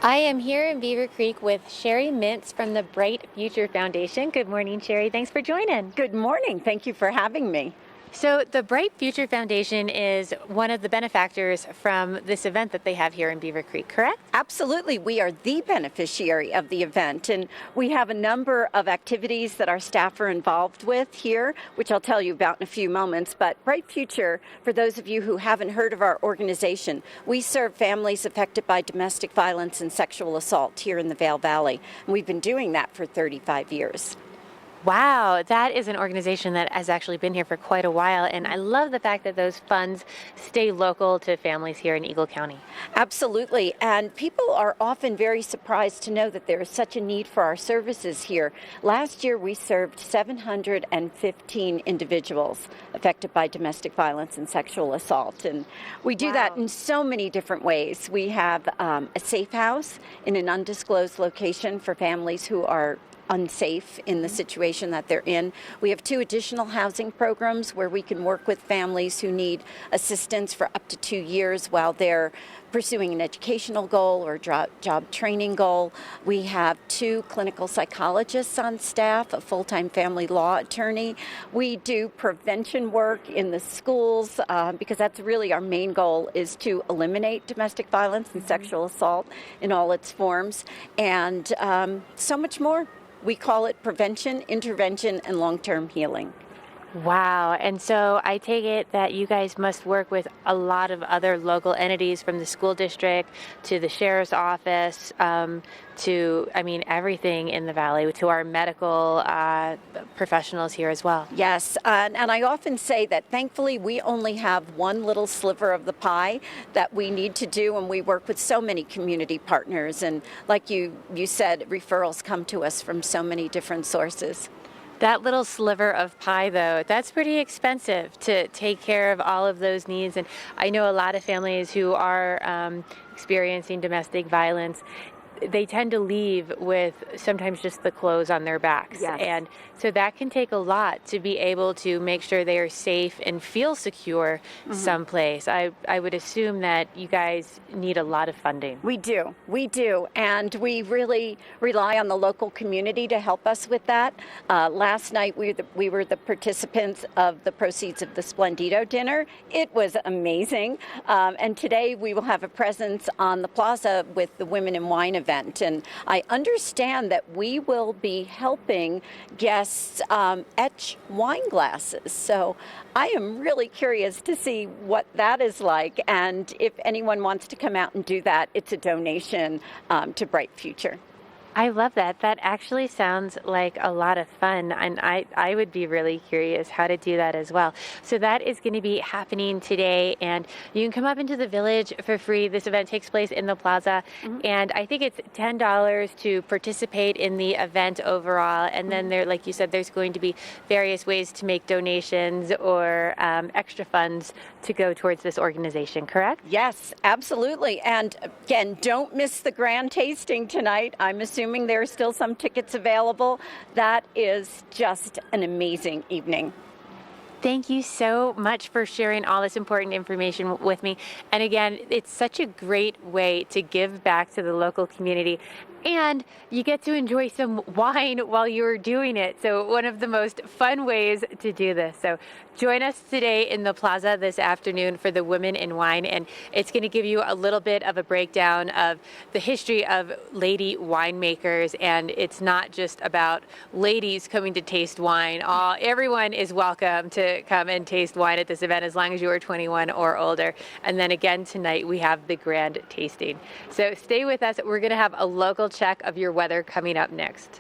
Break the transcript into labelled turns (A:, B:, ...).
A: I am here in Beaver Creek with Sheri Mintz from the Bright Future Foundation. Good morning, Sheri. Thanks for joining.
B: Good morning. Thank you for having me.
A: So, the Bright Future Foundation is one of the benefactors from this event that they have here in Beaver Creek, correct?
B: Absolutely. We are the beneficiary of the event, and we have a number of activities that our staff are involved with here, which I'll tell you about in a few moments. But Bright Future, for those of you who haven't heard of our organization, we serve families affected by domestic violence and sexual assault here in the Vail Valley. And we've been doing that for 35 years.
A: Wow, that is an organization that has actually been here for quite a while, and I love the fact that those funds stay local to families here in Eagle County.
B: Absolutely, and people are often very surprised to know that there is such a need for our services here. Last year we served 715 individuals affected by domestic violence and sexual assault, and we do that in so many different ways. We have a safe house in an undisclosed location for families who are unsafe in the situation that they're in. We have 2 additional housing programs where we can work with families who need assistance for up to 2 years while they're pursuing an educational goal or job training goal. We have 2 clinical psychologists on staff, a full-time family law attorney. We do prevention work in the schools because that's really our main goal, is to eliminate domestic violence and sexual assault in all its forms, and so much more. We call it prevention, intervention, and long-term healing.
A: Wow. And so I take it that you guys must work with a lot of other local entities, from the school district to the sheriff's office, to, everything in the valley, to our medical professionals here as well.
B: Yes, and I often say that thankfully we only have one little sliver of the pie that we need to do, and we work with so many community partners. And like you said, referrals come to us from so many different sources.
A: That little sliver of pie, though, that's pretty expensive to take care of all of those needs. And I know a lot of families who are experiencing domestic violence, they tend to leave with sometimes just the clothes on their backs.
B: Yes.
A: And so that can take a lot to be able to make sure they are safe and feel secure someplace. I would assume that you guys need a lot of funding.
B: We do. And we really rely on the local community to help us with that. Last night we were the participants of the proceeds of the Splendido dinner. It was amazing. And today we will have a presence on the plaza with the Women in Wine event. And I understand that we will be helping guests etch wine glasses. So I am really curious to see what that is like. And if anyone wants to come out and do that, it's a donation to Bright Future.
A: I love that. That actually sounds like a lot of fun, and I would be really curious how to do that as well. So that is going to be happening today, and you can come up into the village for free. This event takes place in the plaza, and I think it's $10 to participate in the event overall, and then there, like you said, there's going to be various ways to make donations or extra funds to go towards this organization, correct?
B: Yes, absolutely. And again, don't miss the grand tasting tonight. I'm assuming there are still some tickets available. That is just an amazing evening.
A: Thank you so much for sharing all this important information with me. And again, it's such a great way to give back to the local community. And you get to enjoy some wine while you're doing it. So one of the most fun ways to do this. So join us today in the plaza this afternoon for the Women in Wine. And it's going to give you a little bit of a breakdown of the history of lady winemakers. And it's not just about ladies coming to taste wine. Everyone is welcome to come and taste wine at this event as long as you are 21 or older. And then again tonight we have the grand tasting. So stay with us. We're going to have a local check of your weather coming up next.